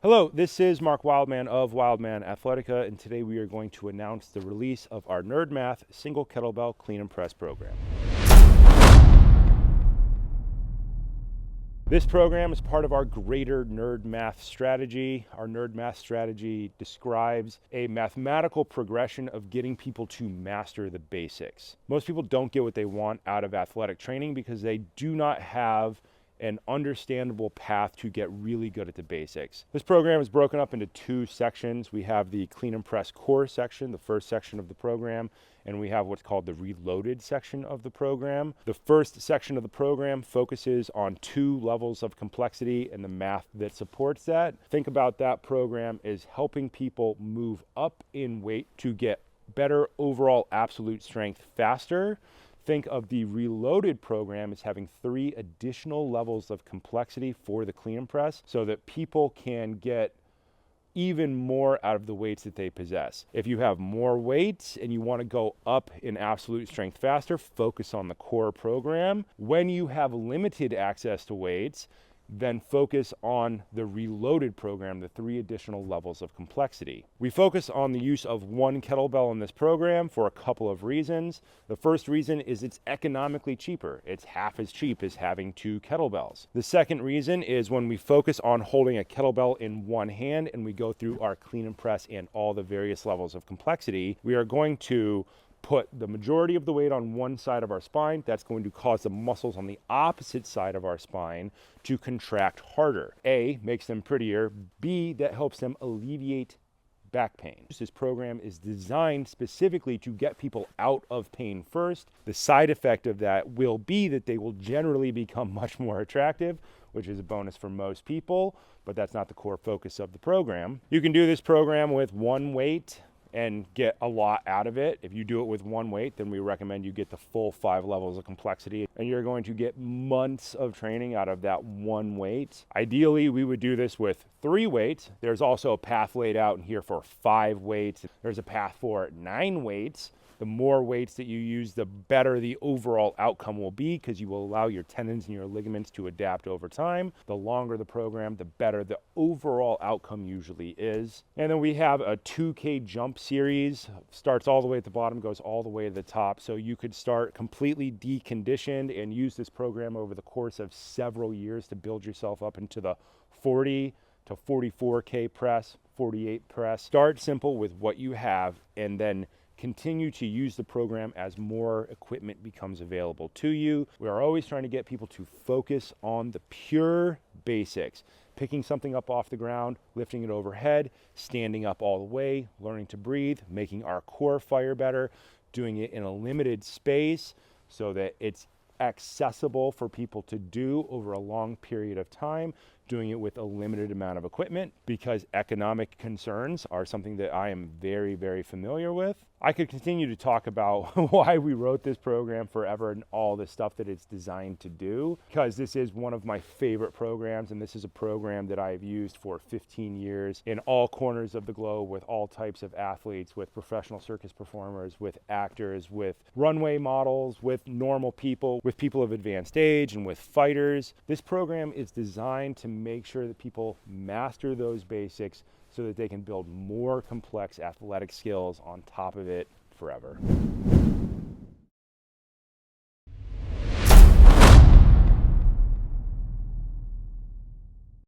Hello, this is Mark Wildman of Wildman Athletica, and today we are going to announce the release of our Nerd Math Single Kettlebell Clean and Press program. This program is part of our greater Nerd Math strategy. Our Nerd Math strategy describes a mathematical progression of getting people to master the basics. Most people don't get what they want out of athletic training because they do not have an understandable path to get really good at the basics. This program is broken up into two sections. We have the Clean and Press Core section, the first section of the program, and we have what's called the Reloaded section of the program. The first section of the program focuses on 2 levels of complexity and the math that supports that. Think about that program as helping people move up in weight to get better overall absolute strength faster. Think of the Reloaded program as having 3 additional levels of complexity for the clean and press so that people can get even more out of the weights that they possess. If you have more weights and you want to go up in absolute strength faster, focus on the core program. When you have limited access to weights, then focus on the Reloaded program, the 3 additional levels of complexity. We focus on the use of 1 kettlebell in this program for a couple of reasons. The first reason is it's economically cheaper. It's half as cheap as having 2 kettlebells. The second reason is when we focus on holding a kettlebell in one hand and we go through our clean and press and all the various levels of complexity, we are going to put the majority of the weight on one side of our spine. That's going to cause the muscles on the opposite side of our spine to contract harder. A, makes them prettier. B, that helps them alleviate back pain. This program is designed specifically to get people out of pain first. The side effect of that will be that they will generally become much more attractive, which is a bonus for most people, but that's not the core focus of the program. You can do this program with 1 weight and get a lot out of it. If you do it with 1 weight, then we recommend you get the full 5 levels of complexity, and you're going to get months of training out of that 1 weight. Ideally, we would do this with 3 weights. There's also a path laid out in here for 5 weights. There's a path for 9 weights. The more weights that you use, the better the overall outcome will be because you will allow your tendons and your ligaments to adapt over time. The longer the program, the better the overall outcome usually is. And then we have a 2K jump series. Starts all the way at the bottom, goes all the way to the top. So you could start completely deconditioned and use this program over the course of several years to build yourself up into the 40 to 44K press, 48 press. Start simple with what you have and then continue to use the program as more equipment becomes available to you. We are always trying to get people to focus on the pure basics. Picking something up off the ground, lifting it overhead, standing up all the way, learning to breathe, making our core fire better, doing it in a limited space so that it's accessible for people to do over a long period of time, doing it with a limited amount of equipment because economic concerns are something that I am very, very familiar with. I could continue to talk about why we wrote this program forever and all the stuff that it's designed to do, because this is one of my favorite programs, and this is a program that I've used for 15 years in all corners of the globe with all types of athletes, with professional circus performers, with actors, with runway models, with normal people, with people of advanced age, and with fighters. This program is designed to make sure that people master those basics so that they can build more complex athletic skills on top of it forever.